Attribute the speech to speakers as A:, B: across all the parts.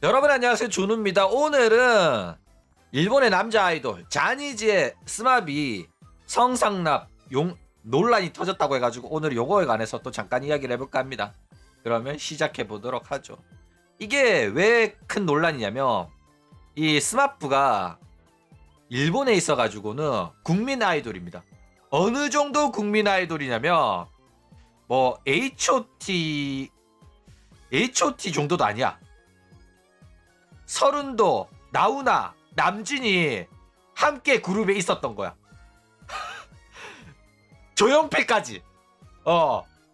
A: 여러분 안녕하세요, 준우입니다. 오늘은 일본의 남자 아이돌 자니즈의 스마비 성상납 논란이 터졌다고 해가지고 오늘 요거에 관해서 또 잠깐 이야기를 해볼까 합니다. 그러면 시작해 보도록 하죠. 이게 왜 큰 논란이냐면 이 스마프가 일본에 있어가지고는 국민 아이돌입니다. 어느 정도 국민 아이돌이냐면 뭐 H.O.T 정도도 아니야. 서른도, 나훈아, 남진이 함께 그룹에 있었던 거야. 조용필까지.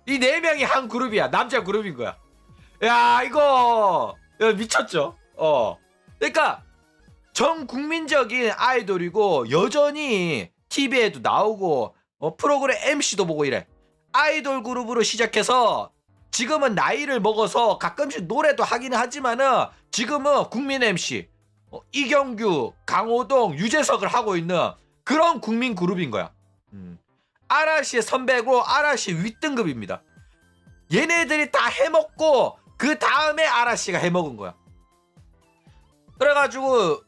A: 이 네 명이 한 그룹이야. 남자 그룹인 거야. 야, 이거 미쳤죠. 그러니까 전 국민적인 아이돌이고 여전히 TV에도 나오고 프로그램 MC도 보고 이래. 아이돌 그룹으로 시작해서 지금은 나이를 먹어서 가끔씩 노래도 하기는 하지만은 지금은 국민 MC 이경규, 강호동, 유재석을 하고 있는 그런 국민 그룹인 거야. 아라시의 선배고 아라시 윗등급입니다. 얘네들이 다 해먹고 그 다음에 아라시가 해먹은 거야. 그래가지고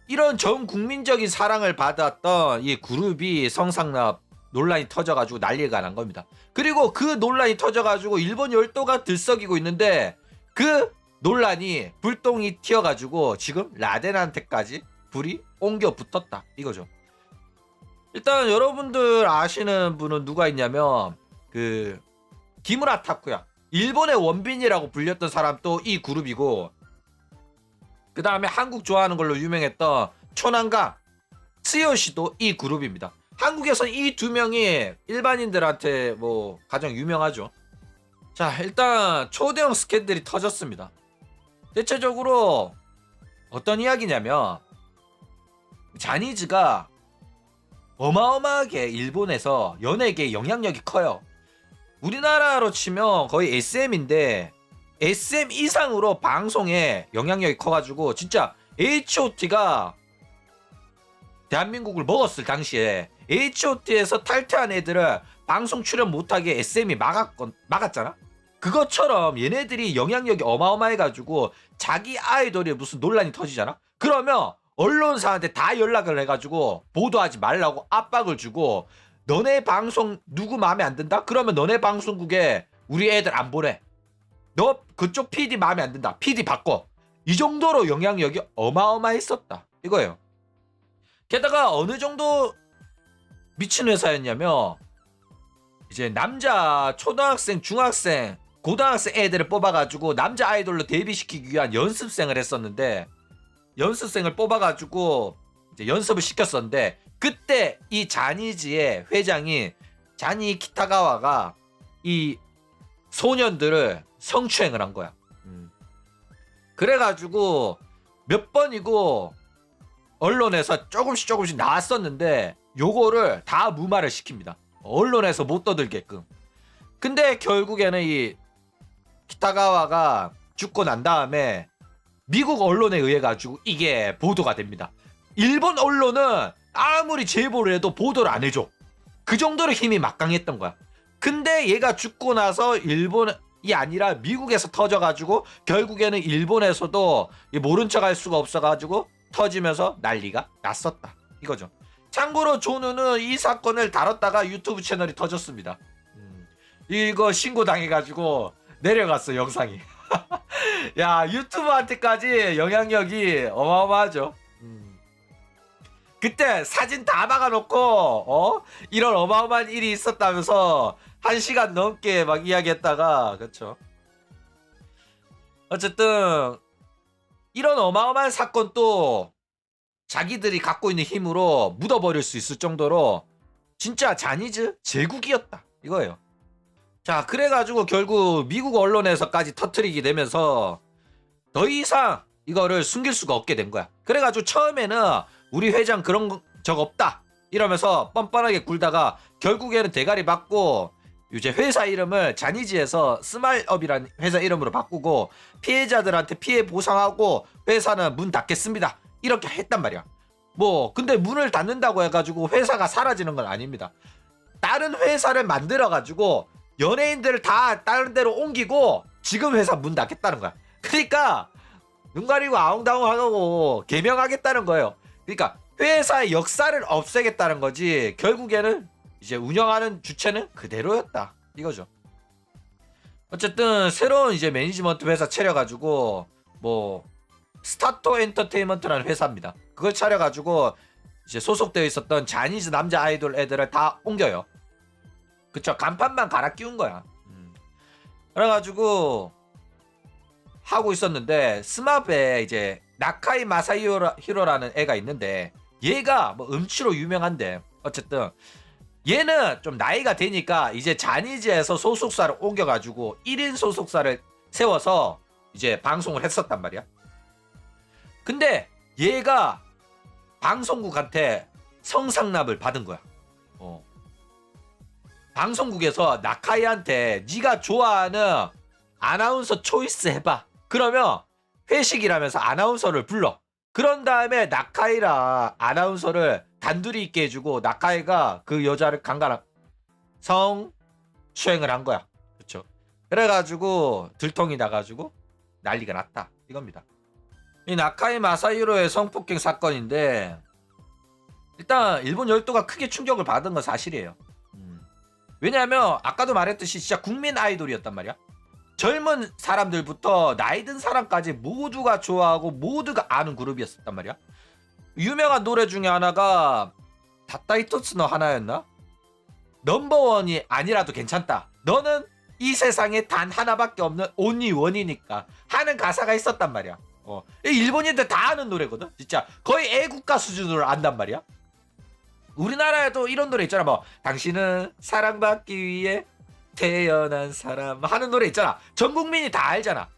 A: 이런 전 국민적인 사랑을 받았던 이 그룹이 성상납 논란이 터져가지고 난리가 난 겁니다. 그리고 그 논란이 터져가지고 일본 열도가 들썩이고 있는데 그 논란이 불똥이 튀어가지고 지금 라덴한테까지 불이 옮겨 붙었다 이거죠. 일단 여러분들 아시는 분은 누가 있냐면 그 기무라 타쿠야, 일본의 원빈이라고 불렸던 사람도 이 그룹이고, 그 다음에 한국 좋아하는 걸로 유명했던 초난강 스요시도 이 그룹입니다. 한국에서는 이 두 명이 일반인들한테 뭐 가장 유명하죠. 자, 일단 초대형 스캔들이 터졌습니다. 대체적으로 어떤 이야기냐면 자니즈가 어마어마하게 일본에서 연예계에 영향력이 커요. 우리나라로 치면 거의 SM인데 SM 이상으로 방송에 영향력이 커가지고 진짜 H.O.T가 대한민국을 먹었을 당시에 H.O.T에서 탈퇴한 애들을 방송 출연 못하게 SM이 막았잖아? 그것처럼 얘네들이 영향력이 어마어마해가지고 자기 아이돌이 무슨 논란이 터지잖아? 그러면 언론사한테 다 연락을 해가지고 보도하지 말라고 압박을 주고, 너네 방송 누구 마음에 안 든다? 그러면 너네 방송국에 우리 애들 안 보내. 너 그쪽 PD 마음에 안 든다. PD 바꿔. 이 정도로 영향력이 어마어마했었다 이거예요. 게다가 어느 정도 미친 회사였냐면 이제 남자 초등학생, 중학생, 고등학생 애들을 뽑아가지고 남자 아이돌로 데뷔시키기 위한 연습생을 했었는데, 연습생을 뽑아가지고 이제 연습을 시켰었는데, 그때 이 자니즈의 회장인 자니 키타가와가 이 소년들을 성추행을 한 거야. 그래가지고 몇 번이고 언론에서 조금씩 나왔었는데 요거를 다 무마를 시킵니다. 언론에서 못 떠들게끔. 근데 결국에는 이 키타가와가 죽고 난 다음에 미국 언론에 의해 가지고 이게 보도가 됩니다. 일본 언론은 아무리 제보를 해도 보도를 안 해줘. 그 정도로 힘이 막강했던 거야. 근데 얘가 죽고 나서 일본이 아니라 미국에서 터져가지고 결국에는 일본에서도 모른 척 할 수가 없어가지고 터지면서 난리가 났었다 이거죠. 참고로 조누는 이 사건을 다뤘다가 유튜브 채널이 터졌습니다. 이거 신고당해가지고 내려갔어 영상이. 야, 유튜브한테까지 영향력이 어마어마하죠. 그때 사진 다 막아놓고 이런 어마어마한 일이 있었다면서 1시간 넘게 막 이야기했다가, 그렇죠. 어쨌든 이런 어마어마한 사건도 자기들이 갖고 있는 힘으로 묻어버릴 수 있을 정도로 진짜 자니즈 제국이었다 이거예요. 자, 그래가지고 결국 미국 언론에서까지 터트리게 되면서 더 이상 이거를 숨길 수가 없게 된 거야. 그래가지고 처음에는 우리 회장 그런 적 없다 이러면서 뻔뻔하게 굴다가 결국에는 대가리 받고 이제 회사 이름을 자니즈에서 스마일업이라는 회사 이름으로 바꾸고 피해자들한테 피해 보상하고 회사는 문 닫겠습니다 이렇게 했단 말이야. 뭐 근데 문을 닫는다고 해가지고 회사가 사라지는 건 아닙니다. 다른 회사를 만들어가지고 연예인들을 다 다른 데로 옮기고 지금 회사 문 닫겠다는 거야. 그러니까 눈 가리고 아웅다웅하고 개명하겠다는 거예요. 그러니까 회사의 역사를 없애겠다는 거지. 결국에는 이제 운영하는 주체는 그대로였다 이거죠. 어쨌든 새로운 이제 매니지먼트 회사 차려가지고 뭐 스타터 엔터테인먼트라는 회사입니다. 그걸 차려가지고 이제 소속되어 있었던 자니즈 남자 아이돌 애들을 다 옮겨요. 그쵸, 간판만 갈아 끼운 거야. 그래가지고 하고 있었는데 스마브에 이제 나카이 마사히로라는 애가 있는데 얘가 뭐 음치로 유명한데 어쨌든 얘는 좀 나이가 되니까 이제 자니즈에서 소속사를 옮겨가지고 1인 소속사를 세워서 이제 방송을 했었단 말이야. 근데 얘가 방송국한테 성상납을 받은 거야. 방송국에서 나카이한테 네가 좋아하는 아나운서 초이스 해봐. 그러면 회식이라면서 아나운서를 불러. 그런 다음에 나카이랑 아나운서를 단둘이 있게 해주고 나카이가 그 여자를 강간한 성추행을 한 거야. 그쵸? 그래가지고 들통이 나가지고 난리가 났다 이겁니다. 이 나카이 마사히로의 성폭행 사건인데 일단 일본 열도가 크게 충격을 받은 건 사실이에요. 왜냐하면 아까도 말했듯이 진짜 국민 아이돌이었단 말이야. 젊은 사람들부터 나이 든 사람까지 모두가 좋아하고 모두가 아는 그룹이었단 말이야. 유명한 노래 중에 하나가 다타이토츠노 하나였나? 넘버원이 아니라도 괜찮다. 너는 이 세상에 단 하나밖에 없는 온리 원이니까 하는 가사가 있었단 말이야. 일본인들 다 아는 노래거든. 진짜 거의 애국가 수준으로 안단 말이야. 우리나라에도 이런 노래 있잖아. 뭐 당신은 사랑받기 위해 태어난 사람 하는 노래 있잖아. 전 국민이 다 알잖아.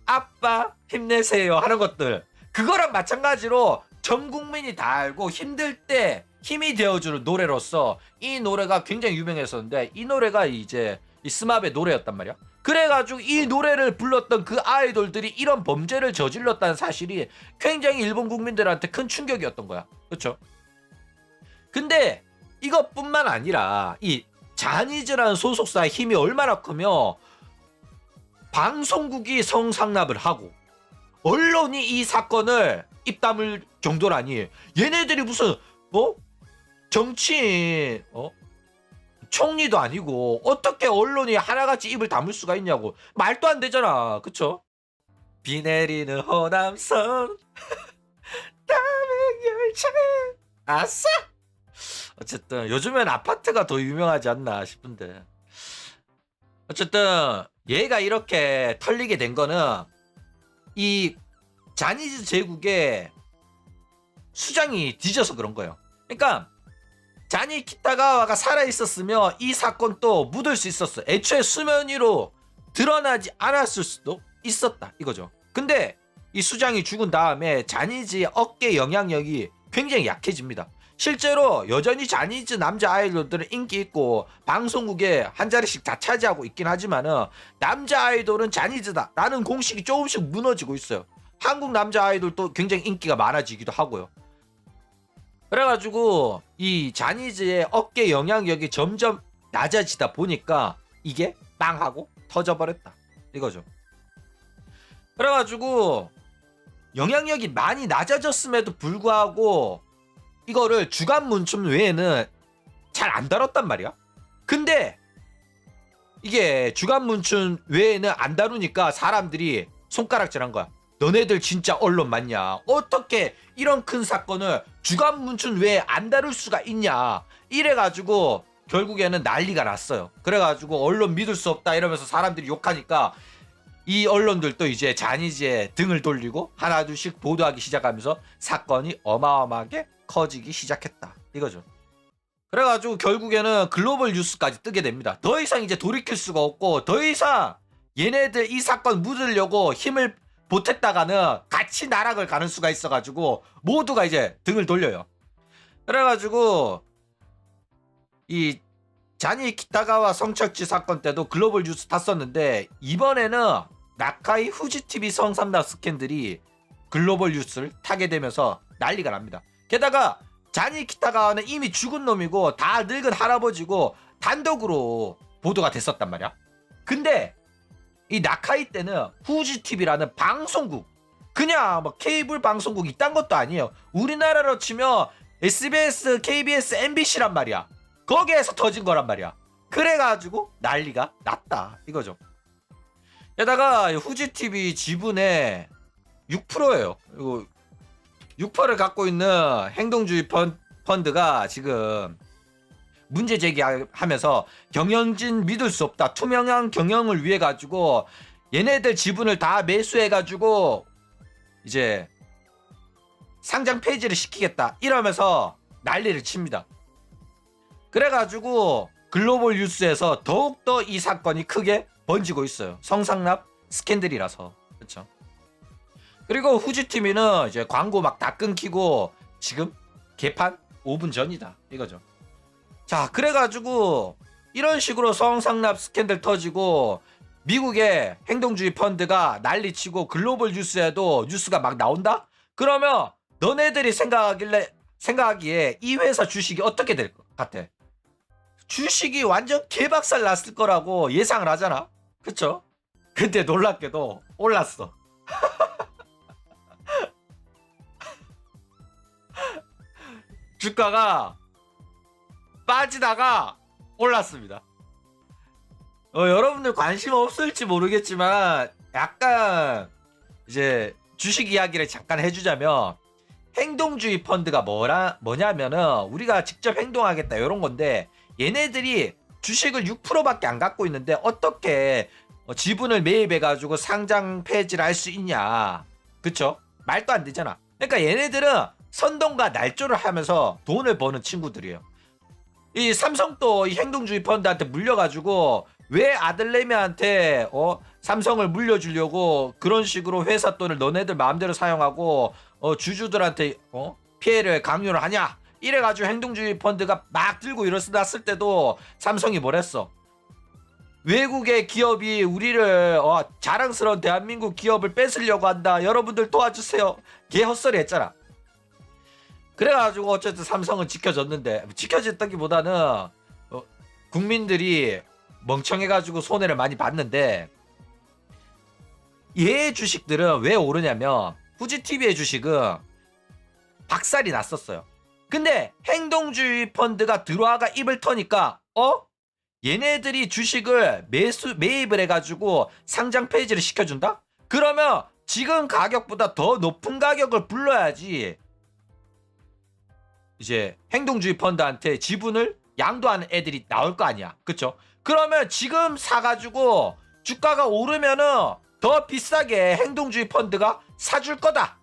A: 아빠 힘내세요 하는 것들. 그거랑 마찬가지로 전 국민이 다 알고 힘들 때 힘이 되어주는 노래로서 이 노래가 굉장히 유명했었는데 이 노래가 이제 이 스마브의 노래였단 말이야. 그래가지고 이 노래를 불렀던 그 아이돌들이 이런 범죄를 저질렀다는 사실이 굉장히 일본 국민들한테 큰 충격이었던 거야. 그렇죠? 근데 이것뿐만 아니라 이 자니즈라는 소속사의 힘이 얼마나 크며 방송국이 성상납을 하고 언론이 이 사건을 입다물 정도라니. 얘네들이 무슨 뭐 정치인 총리도 아니고 어떻게 언론이 하나같이 입을 다물 수가 있냐고. 말도 안 되잖아. 그쵸? 비 내리는 호남선 담행열차 아싸. 어쨌든 요즘엔 아파트가 더 유명하지 않나 싶은데 어쨌든 얘가 이렇게 털리게 된 거는 이 자니즈 제국의 수장이 뒤져서 그런 거예요. 그러니까 자니 키타가와가 살아있었으면 이 사건도 묻을 수 있었어. 애초에 수면 위로 드러나지 않았을 수도 있었다 이거죠. 근데 이 수장이 죽은 다음에 자니즈의 어깨 영향력이 굉장히 약해집니다. 실제로 여전히 자니즈 남자 아이돌들은 인기 있고 방송국에 한 자리씩 다 차지하고 있긴 하지만은 남자 아이돌은 자니즈다 라는 공식이 조금씩 무너지고 있어요. 한국 남자 아이돌도 굉장히 인기가 많아지기도 하고요. 그래가지고 이 자니즈의 어깨 영향력이 점점 낮아지다 보니까 이게 빵 하고 터져버렸다 이거죠. 그래가지고 영향력이 많이 낮아졌음에도 불구하고 이거를 주간 문춘 외에는 잘 안 다뤘단 말이야. 근데 이게 주간 문춘 외에는 안 다루니까 사람들이 손가락질한 거야. 너네들 진짜 언론 맞냐? 어떻게 이런 큰 사건을 주간 문춘 외에 안 다룰 수가 있냐? 이래가지고 결국에는 난리가 났어요. 그래가지고 언론 믿을 수 없다 이러면서 사람들이 욕하니까 이 언론들도 이제 자니즈의 등을 돌리고 하나 둘씩 보도하기 시작하면서 사건이 어마어마하게 커지기 시작했다 이거죠. 그래가지고 결국에는 글로벌 뉴스까지 뜨게 됩니다. 더 이상 이제 돌이킬 수가 없고 더 이상 얘네들 이 사건 묻으려고 힘을 보탰다가는 같이 나락을 가는 수가 있어가지고 모두가 이제 등을 돌려요. 그래가지고 이 자니 키타가와 성착취 사건 때도 글로벌 뉴스 탔었는데 이번에는 나카이 후지TV 성상납 스캔들이 글로벌 뉴스를 타게 되면서 난리가 납니다. 게다가 자니 키타가와는 이미 죽은 놈이고 다 늙은 할아버지고 단독으로 보도가 됐었단 말이야. 근데 이 나카이 때는 후지TV라는 방송국 그냥 뭐 케이블 방송국 이딴 것도 아니에요. 우리나라로 치면 SBS, KBS, MBC란 말이야. 거기에서 터진 거란 말이야. 그래가지고 난리가 났다 이거죠. 게다가 후지TV 지분의 6%예요. 이거 6%를 갖고 있는 행동주의 펀드가 지금 문제 제기하면서 경영진 믿을 수 없다. 투명한 경영을 위해 가지고 얘네들 지분을 다 매수해 가지고 이제 상장 폐지를 시키겠다. 이러면서 난리를 칩니다. 그래가지고 글로벌 뉴스에서 더욱더 이 사건이 크게 번지고 있어요. 성상납 스캔들이라서. 그렇죠. 그리고 후지TV는 이제 광고 막 다 끊기고 지금 개판 5분 전이다 이거죠. 자, 그래가지고 이런 식으로 성상납 스캔들 터지고 미국의 행동주의 펀드가 난리치고 글로벌 뉴스에도 뉴스가 막 나온다? 그러면 너네들이 생각하기에 이 회사 주식이 어떻게 될 것 같아? 주식이 완전 개박살 났을 거라고 예상을 하잖아. 그쵸? 근데 놀랍게도 올랐어. 주가가 빠지다가 올랐습니다. 여러분들 관심 없을지 모르겠지만 약간 이제 주식 이야기를 잠깐 해주자면 행동주의 펀드가 뭐냐면은 우리가 직접 행동하겠다 이런 건데 얘네들이 주식을 6%밖에 안 갖고 있는데 어떻게 지분을 매입해가지고 상장 폐지를 할 수 있냐. 그쵸? 말도 안 되잖아. 그러니까 얘네들은 선동과 날조를 하면서 돈을 버는 친구들이에요. 이 삼성도 이 행동주의 펀드한테 물려가지고 왜 아들내미한테 삼성을 물려주려고 그런 식으로 회사 돈을 너네들 마음대로 사용하고 주주들한테 피해를 강요를 하냐. 이래가지고 행동주의 펀드가 막 들고 일어났을 때도 삼성이 뭐랬어? 외국의 기업이 우리를 자랑스러운 대한민국 기업을 뺏으려고 한다. 여러분들 도와주세요. 개 헛소리 했잖아. 그래가지고 어쨌든 삼성은 지켜졌는데 지켜졌다기보다는 국민들이 멍청해가지고 손해를 많이 봤는데 얘 주식들은 왜 오르냐면 후지TV의 주식은 박살이 났었어요. 근데 행동주의 펀드가 들어와가 입을 터니까 얘네들이 주식을 매입을 해가지고 상장 폐지를 시켜준다? 그러면 지금 가격보다 더 높은 가격을 불러야지 이제 행동주의 펀드한테 지분을 양도하는 애들이 나올 거 아니야. 그쵸? 그러면 지금 사가지고 주가가 오르면은 더 비싸게 행동주의 펀드가 사줄 거다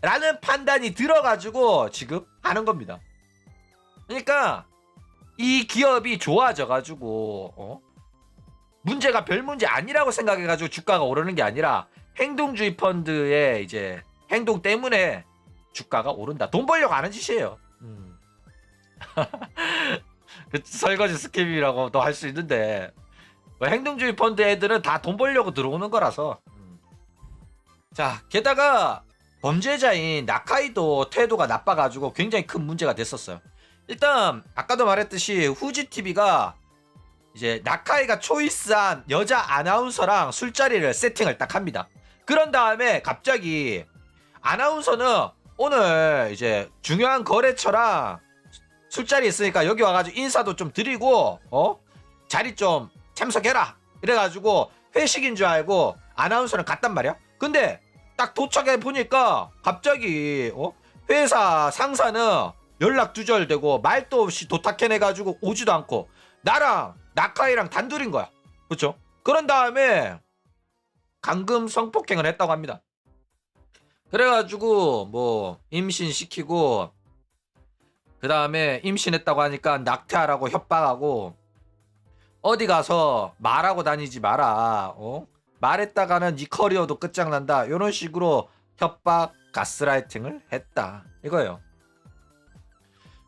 A: 라는 판단이 들어가지고 지금 하는 겁니다. 그러니까 이 기업이 좋아져가지고 문제가 별 문제 아니라고 생각해가지고 주가가 오르는 게 아니라 행동주의 펀드의 이제 행동 때문에 주가가 오른다. 돈 벌려고 하는 짓이에요. 그 설거지 스캠이라고도 할 수 있는데 행동주의 펀드 애들은 다 돈 벌려고 들어오는 거라서. 자, 게다가 범죄자인 나카이도 태도가 나빠가지고 굉장히 큰 문제가 됐었어요. 일단 아까도 말했듯이 후지TV가 이제 나카이가 초이스한 여자 아나운서랑 술자리를 세팅을 딱 합니다. 그런 다음에 갑자기 아나운서는 오늘 이제 중요한 거래처랑 술자리 있으니까 여기 와가지고 인사도 좀 드리고 자리 좀 참석해라 이래가지고 회식인 줄 알고 아나운서는 갔단 말이야. 근데 딱 도착해 보니까 갑자기 회사 상사는 연락 두절되고 말도 없이 도탁해내가지고 오지도 않고 나랑 나카이랑 단둘인 거야. 그렇죠? 그런 다음에 감금 성폭행을 했다고 합니다. 그래가지고 뭐 임신시키고 그 다음에 임신했다고 하니까 낙태하라고 협박하고 어디 가서 말하고 다니지 마라. 말했다가는 네 커리어도 끝장난다. 이런 식으로 협박 가스라이팅을 했다. 이거예요.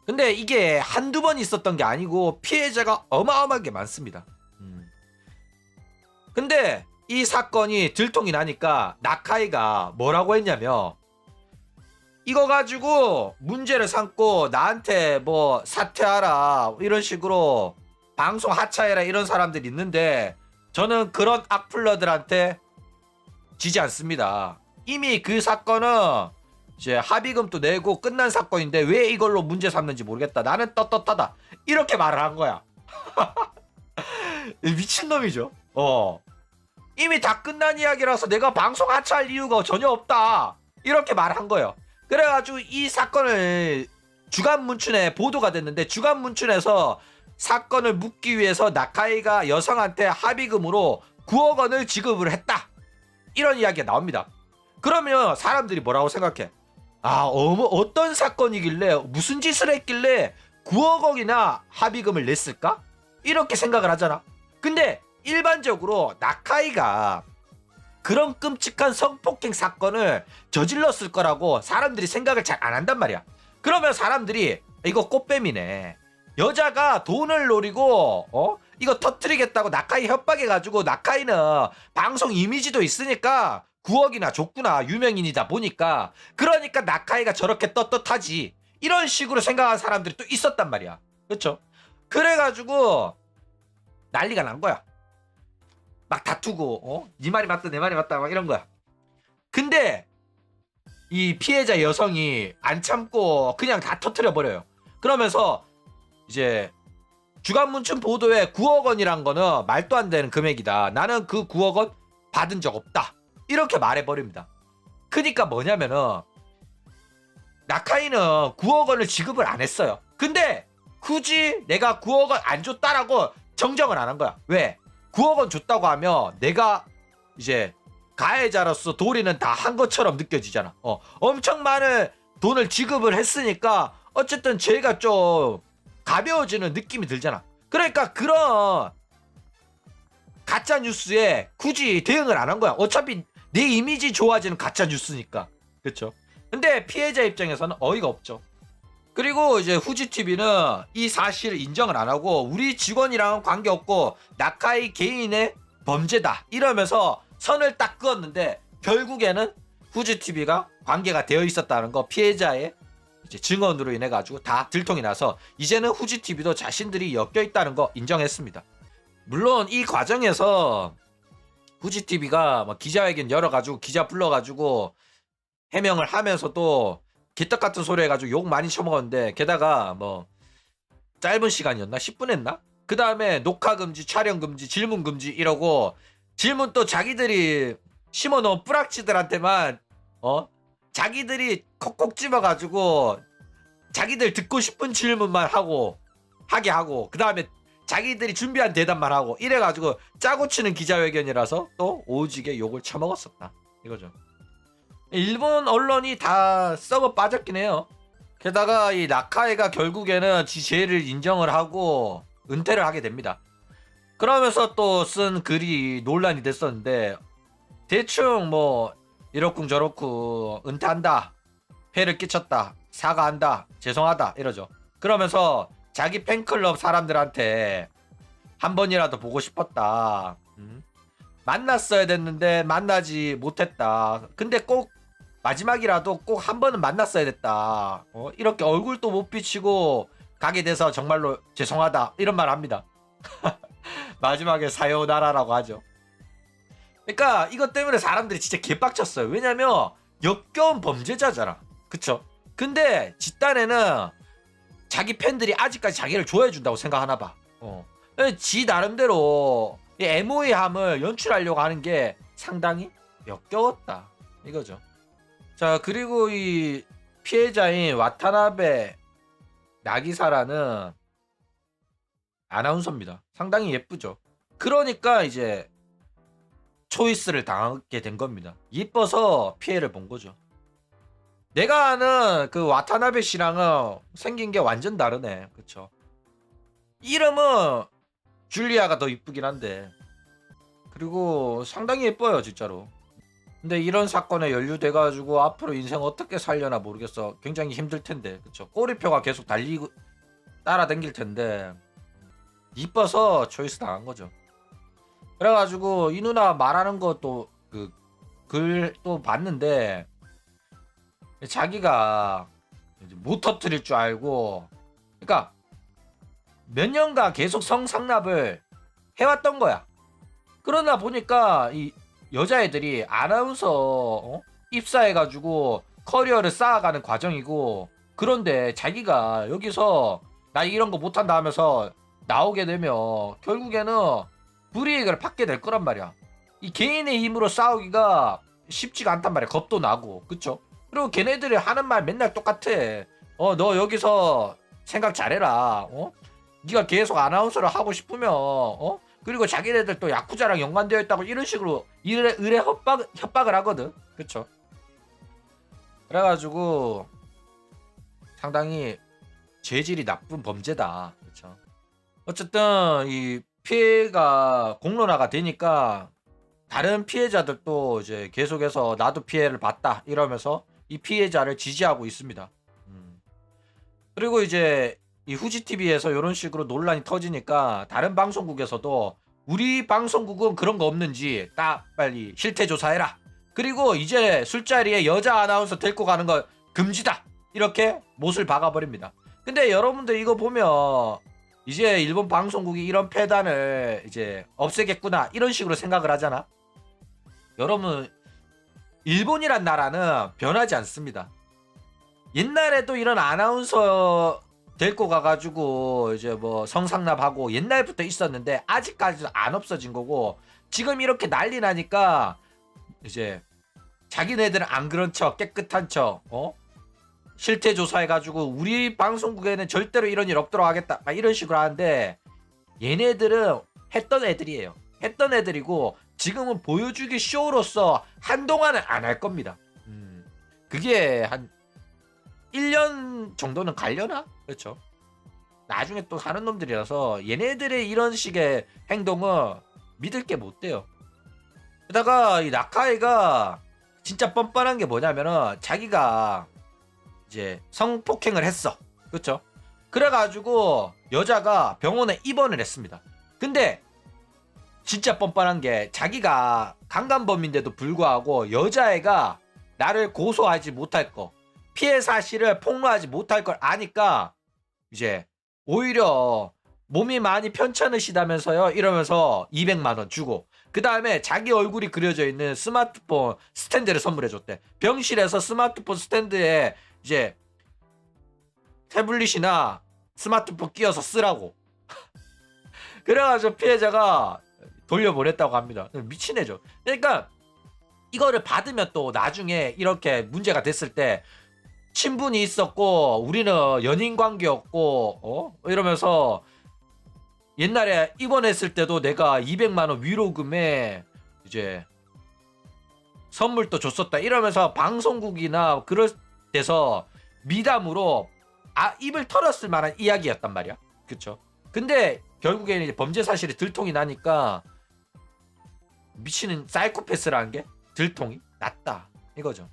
A: 근데 이게 한두 번 있었던 게 아니고 피해자가 어마어마하게 많습니다. 근데 이 사건이 들통이 나니까 나카이가 뭐라고 했냐면 이거 가지고 문제를 삼고 나한테 뭐 사퇴하라 이런 식으로 방송 하차해라 이런 사람들이 있는데 저는 그런 악플러들한테 지지 않습니다. 이미 그 사건은 이제 합의금도 내고 끝난 사건인데 왜 이걸로 문제 삼는지 모르겠다. 나는 떳떳하다. 이렇게 말을 한 거야. 미친놈이죠. 이미 다 끝난 이야기라서 내가 방송 하차할 이유가 전혀 없다. 이렇게 말한 거예요. 그래가지고 이 사건을 주간문춘에 보도가 됐는데, 주간문춘에서 사건을 묻기 위해서 나카이가 여성한테 합의금으로 9억 원을 지급을 했다. 이런 이야기가 나옵니다. 그러면 사람들이 뭐라고 생각해? 어떤 사건이길래 무슨 짓을 했길래 9억 원이나 합의금을 냈을까? 이렇게 생각을 하잖아. 근데 일반적으로 나카이가 그런 끔찍한 성폭행 사건을 저질렀을 거라고 사람들이 생각을 잘 안 한단 말이야. 그러면 사람들이 이거 꽃뱀이네. 여자가 돈을 노리고 이거 터뜨리겠다고 나카이 협박해가지고, 나카이는 방송 이미지도 있으니까 9억이나 줬구나, 유명인이다 보니까. 그러니까 나카이가 저렇게 떳떳하지, 이런 식으로 생각하는 사람들이 또 있었단 말이야. 그렇죠? 그래가지고 난리가 난 거야. 막 다투고 네 말이 맞다 내 말이 맞다 막 이런 거야. 근데 이 피해자 여성이 안 참고 그냥 다 터뜨려 버려요. 그러면서 이제 주간문춘 보도에 9억 원이란 거는 말도 안 되는 금액이다. 나는 그 9억 원 받은 적 없다. 이렇게 말해버립니다. 그니까 뭐냐면은 나카이는 9억 원을 지급을 안 했어요. 근데 굳이 내가 9억 원 안 줬다라고 정정을 안 한 거야. 왜? 9억 원 줬다고 하면 내가 이제 가해자로서 도리는 다 한 것처럼 느껴지잖아. 엄청 많은 돈을 지급을 했으니까 어쨌든 죄가 좀 가벼워지는 느낌이 들잖아. 그러니까 그런 가짜 뉴스에 굳이 대응을 안 한 거야. 어차피 내 이미지 좋아지는 가짜 뉴스니까. 그렇죠? 근데 피해자 입장에서는 어이가 없죠. 그리고 이제 후지TV는 이 사실을 인정을 안 하고 우리 직원이랑은 관계없고 나카이 개인의 범죄다 이러면서 선을 딱 그었는데, 결국에는 후지TV가 관계가 되어 있었다는 거 피해자의 이제 증언으로 인해 가지고 다 들통이 나서 이제는 후지TV도 자신들이 엮여 있다는 거 인정했습니다. 물론 이 과정에서 후지TV가 뭐 기자회견 열어가지고 기자 불러가지고 해명을 하면서도 개떡 같은 소리 해가지고 욕 많이 쳐먹었는데, 게다가 뭐 짧은 시간이었나? 10분 했나? 그 다음에 녹화 금지, 촬영 금지, 질문 금지 이러고, 질문 또 자기들이 심어놓은 뿌락치들한테만 자기들이 콕콕 집어가지고 자기들 듣고 싶은 질문만 하게 하고 그 다음에 자기들이 준비한 대답만 하고 이래가지고 짜고 치는 기자회견이라서 또 오지게 욕을 쳐먹었었다 이거죠. 일본 언론이 다 썩어 빠졌긴 해요. 게다가 이 나카이가 결국에는 지 죄를 인정을 하고 은퇴를 하게 됩니다. 그러면서 또 쓴 글이 논란이 됐었는데, 대충 뭐 이렇쿵 저렇쿵 은퇴한다, 폐를 끼쳤다, 사과한다, 죄송하다 이러죠. 그러면서 자기 팬클럽 사람들한테 한 번이라도 보고 싶었다, 만났어야 됐는데 만나지 못했다, 근데 꼭 마지막이라도 꼭 한 번은 만났어야 됐다, 이렇게 얼굴도 못 비치고 가게 돼서 정말로 죄송하다 이런 말 합니다. 마지막에 사요나라라고 하죠. 그러니까 이것 때문에 사람들이 진짜 개빡쳤어요. 왜냐면 역겨운 범죄자잖아. 그쵸? 근데 집단에는 자기 팬들이 아직까지 자기를 좋아해준다고 생각하나 봐. 지 나름대로 이 애모의함을 연출하려고 하는 게 상당히 역겨웠다 이거죠. 자, 그리고 이 피해자인 와타나베 나기사라는 아나운서입니다. 상당히 예쁘죠. 그러니까 이제 초이스를 당하게 된 겁니다. 이뻐서 피해를 본 거죠. 내가 아는 그 와타나베 씨랑은 생긴 게 완전 다르네. 그쵸? 이름은 줄리아가 더 이쁘긴 한데, 그리고 상당히 예뻐요 진짜로. 근데 이런 사건에 연루돼가지고 앞으로 인생 어떻게 살려나 모르겠어. 굉장히 힘들 텐데. 그쵸? 꼬리표가 계속 달리고 따라다닐 텐데 이뻐서 초이스 당한 거죠. 그래가지고 이 누나 말하는 것도 그 글 또 봤는데, 자기가 못 터뜨릴 줄 알고, 그러니까 몇 년간 계속 성상납을 해왔던 거야. 그러다 보니까 이 여자애들이 아나운서 입사해가지고 커리어를 쌓아가는 과정이고, 그런데 자기가 여기서 나 이런 거 못한다 하면서 나오게 되면 결국에는 불이익을 받게 될 거란 말이야. 이 개인의 힘으로 싸우기가 쉽지가 않단 말이야. 겁도 나고, 그쵸? 그리고 걔네들이 하는 말 맨날 똑같아. 너 여기서 생각 잘해라. 네가 계속 아나운서를 하고 싶으면, 그리고 자기네들 또 야쿠자랑 연관되어 있다고 이런 식으로 의뢰 협박을 하거든. 그쵸? 그래가지고 상당히 죄질이 나쁜 범죄다. 그쵸? 어쨌든 이 피해가 공론화가 되니까 다른 피해자들도 이제 계속해서 나도 피해를 봤다 이러면서 이 피해자를 지지하고 있습니다. 그리고 이제 이 후지TV에서 이런 식으로 논란이 터지니까 다른 방송국에서도 우리 방송국은 그런 거 없는지 딱 빨리 실태 조사해라. 그리고 이제 술자리에 여자 아나운서 데리고 가는 거 금지다. 이렇게 못을 박아버립니다. 근데 여러분들 이거 보면 이제 일본 방송국이 이런 폐단을 이제 없애겠구나 이런 식으로 생각을 하잖아. 여러분, 일본이란 나라는 변하지 않습니다. 옛날에도 이런 아나운서 데리고 가가지고 이제 뭐 성상납하고 옛날부터 있었는데 아직까지도 안 없어진 거고, 지금 이렇게 난리 나니까 이제 자기네들은 안 그런 척 깨끗한 척 실태 조사해가지고 우리 방송국에는 절대로 이런 일 없도록 하겠다 막 이런 식으로 하는데, 얘네들은 했던 애들이에요. 했던 애들이고 지금은 보여주기 쇼로서 한동안은 안 할 겁니다. 그게 한 1년 정도는 갈려나? 그렇죠. 나중에 또 하는 놈들이라서 얘네들의 이런 식의 행동은 믿을 게 못 돼요. 게다가 이 나카이가 진짜 뻔뻔한 게 뭐냐면은 자기가 이제 성폭행을 했어. 그렇죠? 그래가지고 여자가 병원에 입원을 했습니다. 근데 진짜 뻔뻔한 게 자기가 강간범인데도 불구하고 여자애가 나를 고소하지 못할 거, 피해 사실을 폭로하지 못할 걸 아니까 이제 오히려 몸이 많이 편찮으시다면서요 이러면서 200만 원 주고, 그 다음에 자기 얼굴이 그려져 있는 스마트폰 스탠드를 선물해줬대. 병실에서 스마트폰 스탠드에 이제 태블릿이나 스마트폰 끼워서 쓰라고. 그래가지고 피해자가 돌려보냈다고 합니다. 미친 애죠. 그러니까 이거를 받으면 또 나중에 이렇게 문제가 됐을 때 친분이 있었고 우리는 연인 관계였고 이러면서 옛날에 입원했을 때도 내가 200만 원 위로금에 이제 선물도 줬었다 이러면서 방송국이나 그럴 때서 미담으로 입을 털었을 만한 이야기였단 말이야. 그쵸? 근데 결국에는 이제 범죄 사실이 들통이 나니까 미치는 사이코패스라는 게 들통이 났다 이거죠.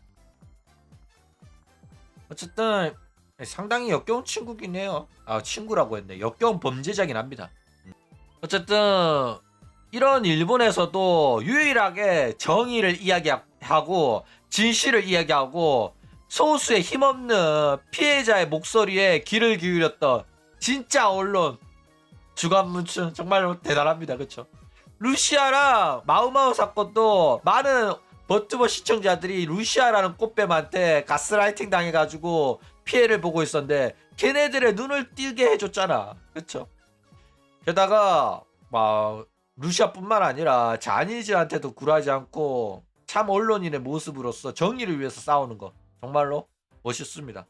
A: 어쨌든 상당히 역겨운 친구긴 해요. 친구라고 했네. 역겨운 범죄자긴 합니다. 어쨌든 이런 일본에서도 유일하게 정의를 이야기하고 진실을 이야기하고 소수의 힘없는 피해자의 목소리에 귀를 기울였던 진짜 언론 주간문춘 정말 대단합니다. 그쵸? 루시아랑 마우마우 사건도 많은 버튜버 시청자들이 루시아라는 꽃뱀한테 가스라이팅 당해가지고 피해를 보고 있었는데 걔네들의 눈을 띄게 해줬잖아. 그쵸? 게다가 막 루시아뿐만 아니라 자니즈한테도 굴하지 않고 참 언론인의 모습으로서 정의를 위해서 싸우는 거 정말로 멋있습니다.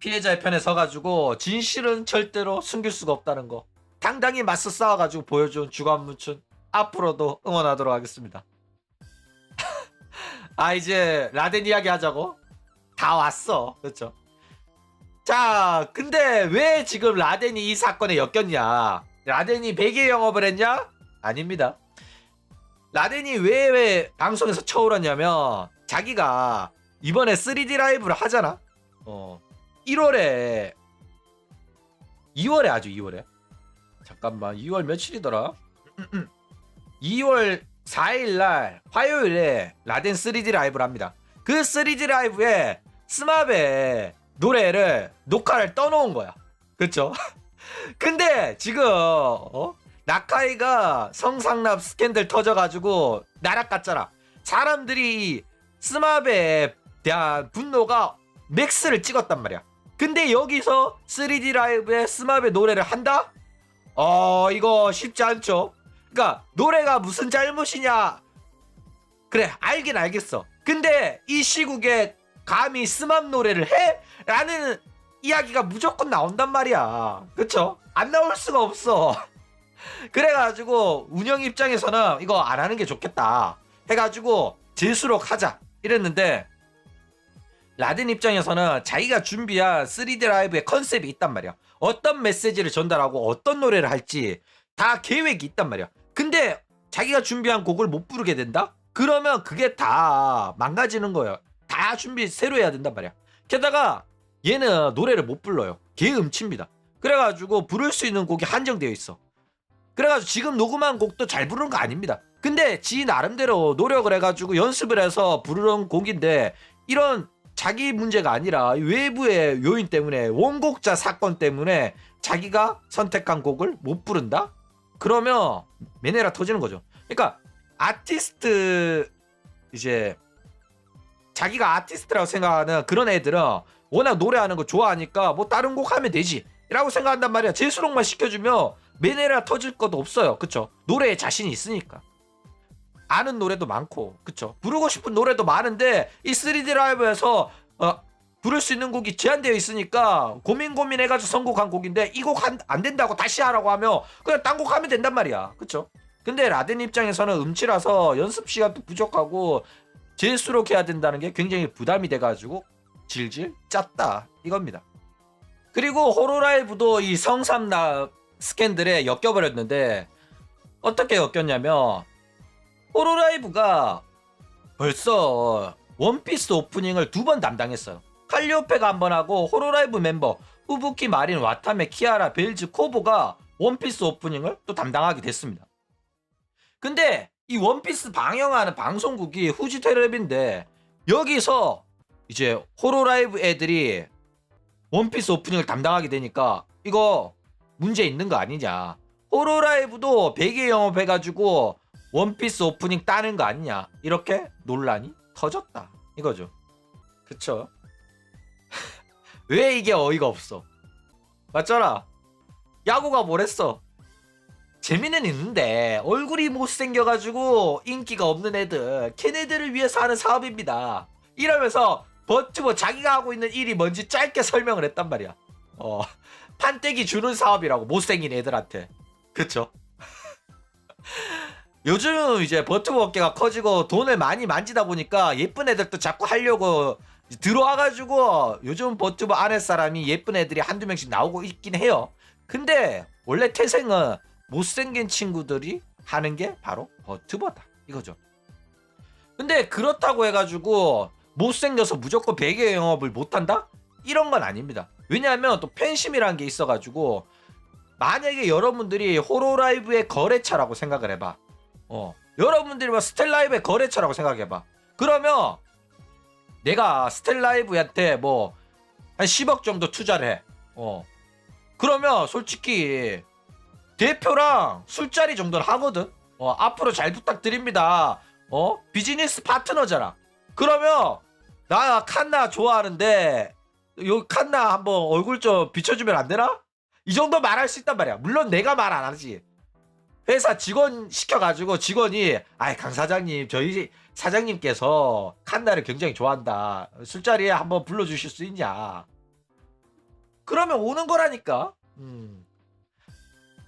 A: 피해자의 편에 서가지고 진실은 절대로 숨길 수가 없다는 거 당당히 맞서 싸워가지고 보여준 주간문춘 앞으로도 응원하도록 하겠습니다. 이제 라덴 이야기 하자고? 다 왔어. 그렇죠? 자, 근데 왜 지금 라덴이 이 사건에 엮였냐? 라덴이 베개 영업을 했냐? 아닙니다. 라덴이 왜 방송에서 쳐오르냐면 자기가 이번에 3D 라이브를 하잖아. 1월에 2월에 하죠. 2월에 잠깐만 2월 며칠이더라? 2월 4일날 화요일에 라덴 3D 라이브를 합니다. 그 3D 라이브에 스마베 노래를 녹화를 떠놓은 거야. 그쵸? 근데 지금 나카이가 성상납 스캔들 터져가지고 나락갔잖아. 사람들이 스마브에 대한 분노가 맥스를 찍었단 말이야. 근데 여기서 3D 라이브에 스마브의 노래를 한다? 이거 쉽지 않죠. 그러니까 노래가 무슨 잘못이냐, 그래 알긴 알겠어. 근데 이 시국에 감히 스마브 노래를 해? 라는 이야기가 무조건 나온단 말이야. 그쵸? 안 나올 수가 없어. 그래가지고 운영 입장에서는 이거 안 하는 게 좋겠다 해가지고 재수록 하자 이랬는데, 라덴 입장에서는 자기가 준비한 3D 라이브의 컨셉이 있단 말이야. 어떤 메시지를 전달하고 어떤 노래를 할지 다 계획이 있단 말이야. 근데 자기가 준비한 곡을 못 부르게 된다? 그러면 그게 다 망가지는 거예요. 다 준비 새로 해야 된단 말이야. 게다가 얘는 노래를 못 불러요. 개음치입니다. 그래가지고 부를 수 있는 곡이 한정되어 있어. 그래가지고 지금 녹음한 곡도 잘 부르는 거 아닙니다. 근데 지 나름대로 노력을 해가지고 연습을 해서 부르는 곡인데, 이런 자기 문제가 아니라 외부의 요인 때문에, 원곡자 사건 때문에 자기가 선택한 곡을 못 부른다? 그러면 메네라 터지는 거죠. 그러니까 아티스트, 이제 자기가 아티스트라고 생각하는 그런 애들은 워낙 노래하는 거 좋아하니까 뭐 다른 곡 하면 되지 라고 생각한단 말이야. 재수록만 시켜주면 메네라 터질 것도 없어요. 그쵸? 노래에 자신이 있으니까. 아는 노래도 많고, 그쵸? 부르고 싶은 노래도 많은데 이 3D 라이브에서 부를 수 있는 곡이 제한되어 있으니까 고민해가지고 선곡한 곡인데 이 곡 안 된다고 다시 하라고 하면 그냥 딴 곡 하면 된단 말이야. 그쵸? 근데 라덴 입장에서는 음치라서 연습 시간도 부족하고 재수록 해야 된다는 게 굉장히 부담이 돼가지고 질질 짰다 이겁니다. 그리고 호로라이브도 이 성삼납 스캔들에 엮여버렸는데, 어떻게 엮였냐면 호로라이브가 벌써 원피스 오프닝을 2번 담당했어요. 칼리오페가 한 번 하고 호로라이브 멤버 후부키, 마린, 와타메, 키아라, 벨즈, 코보가 원피스 오프닝을 또 담당하게 됐습니다. 근데 이 원피스 방영하는 방송국이 후지텔레비인데 여기서 이제 호로라이브 애들이 원피스 오프닝을 담당하게 되니까 이거 문제 있는 거 아니냐. 호로라이브도 베개 영업해가지고 원피스 오프닝 따는 거 아니냐. 이렇게 논란이 터졌다 이거죠. 그쵸? 왜 이게 어이가 없어? 맞잖아. 야구가 뭐랬어? 재미는 있는데 얼굴이 못생겨가지고 인기가 없는 애들, 걔네들을 위해서 하는 사업입니다 이러면서 버튜버 자기가 하고 있는 일이 뭔지 짧게 설명을 했단 말이야. 판때기 주는 사업이라고, 못생긴 애들한테. 그쵸? 요즘 이제 버튜버 업계가 커지고 돈을 많이 만지다 보니까 예쁜 애들도 자꾸 하려고 들어와가지고 요즘 버튜버 아랫 사람이 예쁜 애들이 한두 명씩 나오고 있긴 해요. 근데 원래 태생은 못생긴 친구들이 하는 게 바로 버튜버다 이거죠. 근데 그렇다고 해가지고 못생겨서 무조건 베개 영업을 못한다? 이런 건 아닙니다. 왜냐하면 또 팬심이라는 게 있어가지고, 만약에 여러분들이 호로라이브의 거래처라고 생각을 해봐. 여러분들이 뭐 스텔라이브의 거래처라고 생각해봐. 그러면 내가 스텔라이브한테 뭐 한 10억 정도 투자를 해. 그러면 솔직히 대표랑 술자리 정도는 하거든. 앞으로 잘 부탁드립니다. 비즈니스 파트너잖아. 그러면 나 칸나 좋아하는데 요 칸나 한번 얼굴 좀 비춰주면 안 되나? 이 정도 말할 수 있단 말이야. 물론 내가 말 안 하지. 회사 직원 시켜가지고 직원이, 강 사장님, 저희 사장님께서 칸나를 굉장히 좋아한다. 술자리에 한번 불러주실 수 있냐? 그러면 오는 거라니까.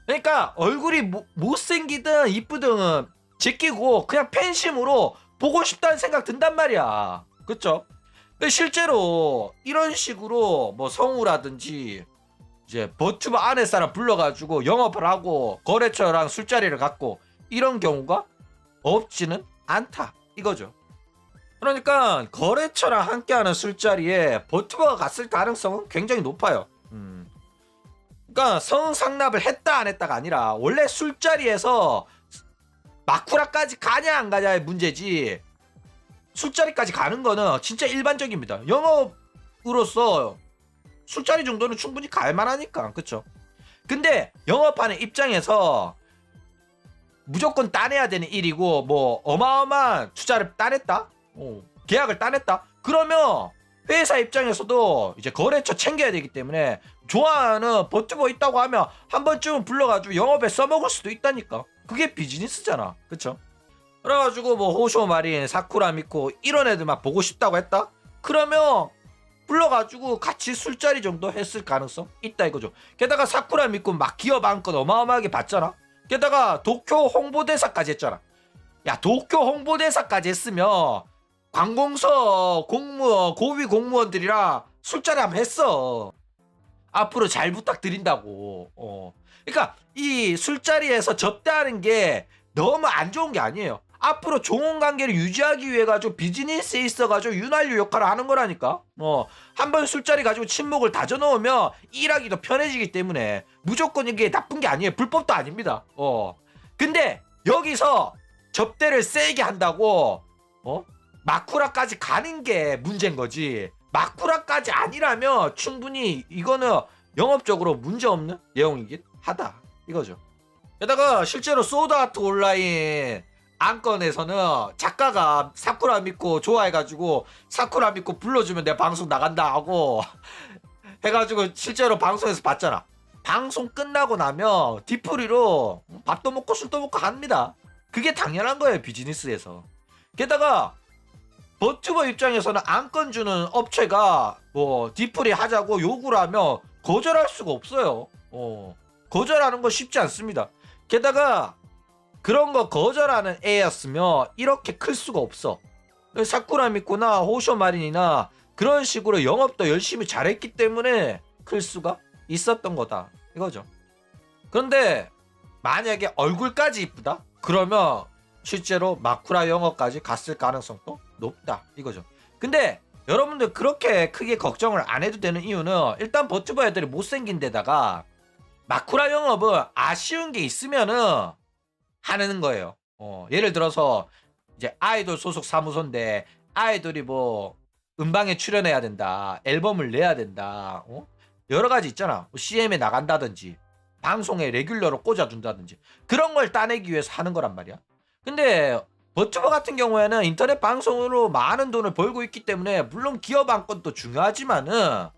A: 그러니까 얼굴이 못생기든 이쁘든 제끼고 그냥 팬심으로 보고 싶다는 생각 든단 말이야. 그쵸? 실제로 이런 식으로 뭐 성우라든지 이제 버튜버 아내 사람 불러가지고 영업을 하고 거래처랑 술자리를 갖고 이런 경우가 없지는 않다 이거죠. 그러니까 거래처랑 함께하는 술자리에 버튜버가 갔을 가능성은 굉장히 높아요. 그러니까 성상납을 했다 안 했다가 아니라 원래 술자리에서 마쿠라까지 가냐 안 가냐의 문제지, 술자리까지 가는 거는 진짜 일반적입니다. 영업으로서 술자리 정도는 충분히 갈만하니까. 그쵸? 근데 영업하는 입장에서 무조건 따내야 되는 일이고 뭐 어마어마한 투자를 따냈다? 계약을 따냈다. 그러면 회사 입장에서도 이제 거래처 챙겨야 되기 때문에 좋아하는 버튜버 있다고 하면 한 번쯤은 불러가지고 영업에 써먹을 수도 있다니까. 그게 비즈니스잖아. 그쵸? 그래가지고 뭐 호쇼 마린, 사쿠라 미코 이런 애들만 보고 싶다고 했다? 그러면 불러가지고 같이 술자리 정도 했을 가능성 있다 이거죠. 게다가 사쿠라 미코 막 기업 안건 어마어마하게 받잖아. 게다가 도쿄 홍보대사까지 했잖아. 야, 도쿄 홍보대사까지 했으면 관공서 공무원, 고위 공무원들이랑 술자리 한번 했어. 앞으로 잘 부탁드린다고. 그러니까 이 술자리에서 접대하는 게 너무 안 좋은 게 아니에요. 앞으로 좋은 관계를 유지하기 위해 가지고 비즈니스에 있어 가지고 윤활유 역할을 하는 거라니까. 한번 술자리 가지고 친목을 다져 놓으면 일하기도 편해지기 때문에 무조건 이게 나쁜 게 아니에요. 불법도 아닙니다. 근데 여기서 접대를 세게 한다고 마쿠라까지 가는 게 문제인 거지. 마쿠라까지 아니라면 충분히 이거는 영업적으로 문제없는 내용이긴 하다 이거죠. 게다가 실제로 소드아트 온라인 안건에서는 작가가 사쿠라 믿고 좋아해가지고 사쿠라 믿고 불러주면 내가 방송 나간다 하고 해가지고 실제로 방송에서 봤잖아. 방송 끝나고 나면 뒤풀이로 밥도 먹고 술도 먹고 합니다. 그게 당연한 거예요, 비즈니스에서. 게다가 버튜버 입장에서는 안건 주는 업체가 뭐 뒤풀이 하자고 요구를 하면 거절할 수가 없어요. 거절하는 거 쉽지 않습니다. 게다가 그런 거 거절하는 애였으면 이렇게 클 수가 없어. 사쿠라 미코나 호쇼 마린이나 그런 식으로 영업도 열심히 잘했기 때문에 클 수가 있었던 거다 이거죠. 그런데 만약에 얼굴까지 이쁘다? 그러면 실제로 마쿠라 영업까지 갔을 가능성도 높다 이거죠. 근데 여러분들 그렇게 크게 걱정을 안 해도 되는 이유는 일단 버튜버 애들이 못생긴 데다가 마쿠라 영업은 아쉬운 게 있으면은 하는 거예요. 예를 들어서 이제 아이돌 소속 사무소인데 아이돌이 뭐 음방에 출연해야 된다, 앨범을 내야 된다, 여러 가지 있잖아. 뭐 CM에 나간다든지 방송에 레귤러로 꽂아준다든지 그런 걸 따내기 위해서 하는 거란 말이야. 근데 버튜버 같은 경우에는 인터넷 방송으로 많은 돈을 벌고 있기 때문에 물론 기업 안건도 중요하지만은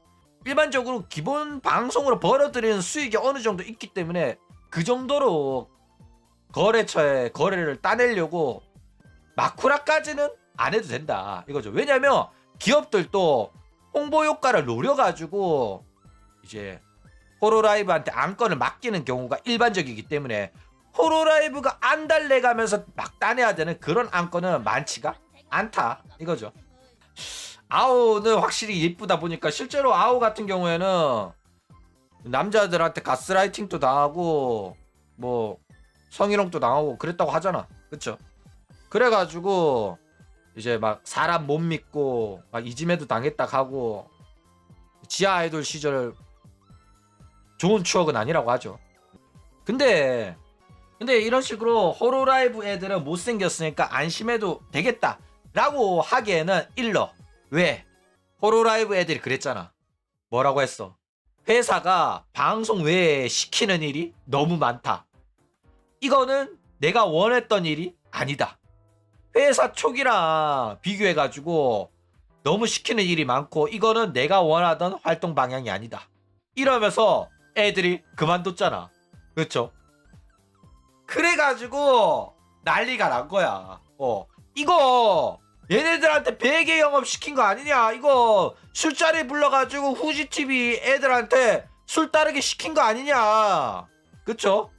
A: 일반적으로 기본 방송으로 벌어들이는 수익이 어느 정도 있기 때문에 그 정도로 거래처에 거래를 따내려고 마쿠라까지는 안 해도 된다 이거죠. 왜냐면 기업들도 홍보 효과를 노려가지고 이제 호로라이브한테 안건을 맡기는 경우가 일반적이기 때문에 호로라이브가 안 달래가면서 막 따내야 되는 그런 안건은 많지가 않다 이거죠. 아오는 확실히 예쁘다 보니까 실제로 아오 같은 경우에는 남자들한테 가스라이팅도 당하고 뭐 성희롱도 당하고 그랬다고 하잖아. 그쵸? 그래가지고 이제 막 사람 못 믿고 막 이짐에도 당했다 하고 지하 아이돌 시절 좋은 추억은 아니라고 하죠. 근데 이런 식으로 호로라이브 애들은 못생겼으니까 안심해도 되겠다 라고 하기에는 일러. 왜? 호로라이브 애들이 그랬잖아. 뭐라고 했어? 회사가 방송 외에 시키는 일이 너무 많다. 이거는 내가 원했던 일이 아니다. 회사 초기랑 비교해가지고 너무 시키는 일이 많고 이거는 내가 원하던 활동 방향이 아니다. 이러면서 애들이 그만뒀잖아. 그렇죠? 그래가지고 난리가 난 거야. 이거 얘네들한테 베개 영업 시킨 거 아니냐? 이거 술자리 불러가지고 후지TV 애들한테 술 따르게 시킨 거 아니냐? 그쵸?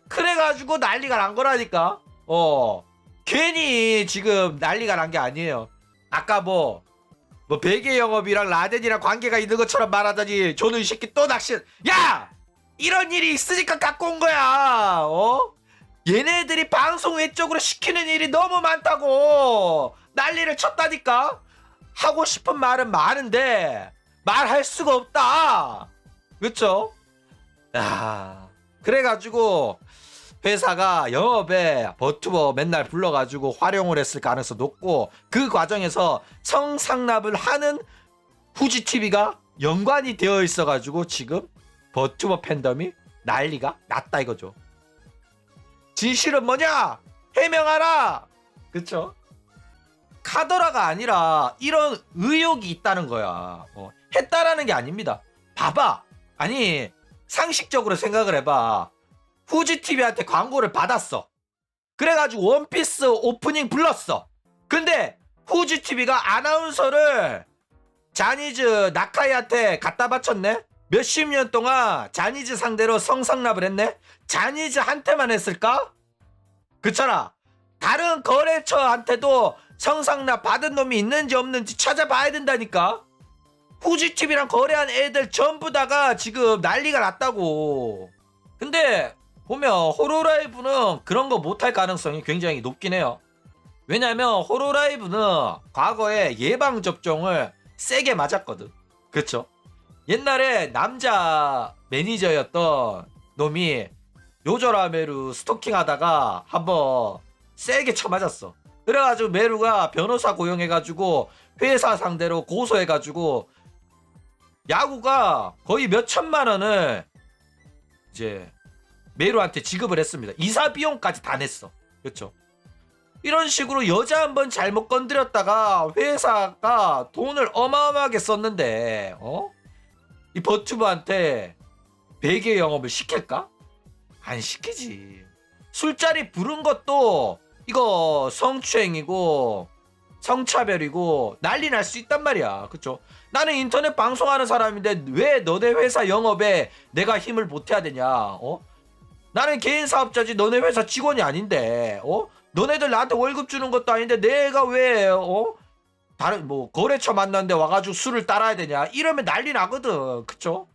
A: 그래가지고 난리가 난 거라니까. 괜히 지금 난리가 난 게 아니에요. 아까 뭐 베개 영업이랑 라덴이랑 관계가 있는 것처럼 말하더니 저는 이 새끼 또 낚시. 야! 이런 일이 있으니까 갖고 온 거야. 얘네들이 방송 외적으로 시키는 일이 너무 많다고 난리를 쳤다니까. 하고 싶은 말은 많은데 말할 수가 없다. 그쵸? 그래가지고 회사가 영업에 버튜버 맨날 불러가지고 활용을 했을 가능성이 높고 그 과정에서 성상납을 하는 후지TV가 연관이 되어 있어가지고 지금 버튜버 팬덤이 난리가 났다 이거죠. 진실은 뭐냐? 해명하라. 그쵸? 카더라가 아니라 이런 의혹이 있다는 거야. 했다라는 게 아닙니다. 봐봐. 아니 상식적으로 생각을 해봐. 후지TV한테 광고를 받았어. 그래가지고 원피스 오프닝 불렀어. 근데 후지TV가 아나운서를 자니즈 나카이한테 갖다 바쳤네? 몇십 년 동안 자니즈 상대로 성상납을 했네? 자니즈한테만 했을까? 그렇잖아. 다른 거래처한테도 성상납 받은 놈이 있는지 없는지 찾아봐야 된다니까. 후지TV랑 거래한 애들 전부 다가 지금 난리가 났다고. 근데 보면 호로라이브는 그런 거 못할 가능성이 굉장히 높긴 해요. 왜냐면 호로라이브는 과거에 예방접종을 세게 맞았거든. 그쵸? 옛날에 남자 매니저였던 놈이 요조라 메루 스토킹 하다가 한번 세게 쳐맞았어. 그래가지고 메루가 변호사 고용해가지고 회사 상대로 고소해가지고 야구가 거의 몇 천만 원을 이제 메루한테 지급을 했습니다. 이사 비용까지 다 냈어. 그렇죠? 이런 식으로 여자 한번 잘못 건드렸다가 회사가 돈을 어마어마하게 썼는데 이 버튜버한테 베개 영업을 시킬까? 안 시키지. 술자리 부른 것도 이거 성추행이고 성차별이고 난리 날 수 있단 말이야. 그쵸? 나는 인터넷 방송하는 사람인데 왜 너네 회사 영업에 내가 힘을 보태야 되냐? 나는 개인 사업자지 너네 회사 직원이 아닌데 너네들 나한테 월급 주는 것도 아닌데 내가 왜 다른 뭐 거래처 만났는데 와가지고 술을 따라야 되냐? 이러면 난리 나거든. 그쵸?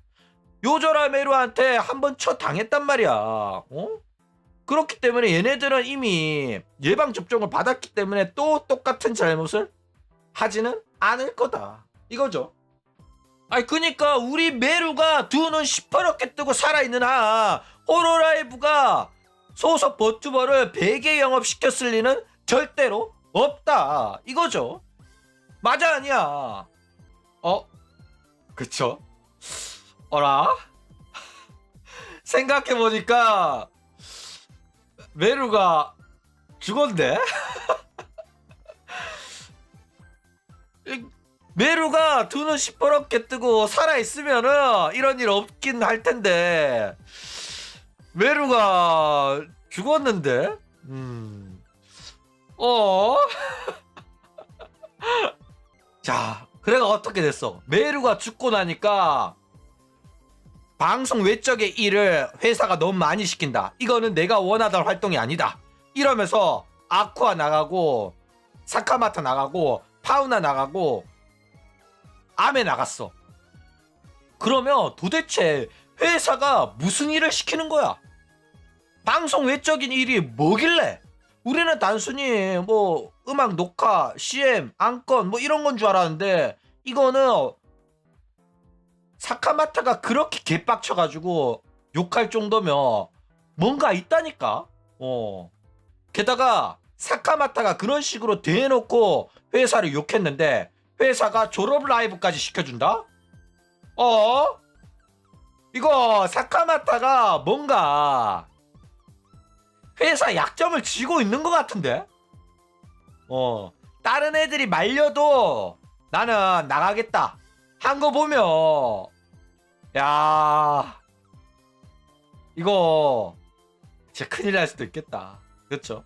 A: 요저라 메루한테 한번 쳐 당했단 말이야. 그렇기 때문에 얘네들은 이미 예방접종을 받았기 때문에 또 똑같은 잘못을 하지는 않을 거다. 이거죠. 아니 그니까 우리 메루가 두 눈 시퍼렇게 뜨고 살아있는 한 호로라이브가 소속 버튜버를 베개 영업시켰을 리는 절대로 없다. 이거죠. 맞아 아니야. 그쵸? 어라? 생각해보니까 메루가 죽었네? 메루가 두 눈 시퍼렇게 뜨고 살아있으면은 이런 일 없긴 할 텐데 메루가 죽었는데? 자, 그래가 어떻게 됐어? 메루가 죽고 나니까 방송 외적의 일을 회사가 너무 많이 시킨다. 이거는 내가 원하던 활동이 아니다. 이러면서 아쿠아 나가고 사카마타 나가고 파우나 나가고 아메 나갔어. 그러면 도대체 회사가 무슨 일을 시키는 거야? 방송 외적인 일이 뭐길래? 우리는 단순히 뭐 음악 녹화, CM, 안건 뭐 이런 건 줄 알았는데 이거는 사카마타가 그렇게 개빡쳐가지고 욕할 정도면 뭔가 있다니까. 게다가 사카마타가 그런 식으로 대놓고 회사를 욕했는데 회사가 졸업 라이브까지 시켜준다? 이거 사카마타가 뭔가 회사 약점을 쥐고 있는 것 같은데? 다른 애들이 말려도 나는 나가겠다 한 거 보면 야 이거 진짜 큰일 날 수도 있겠다. 그렇죠?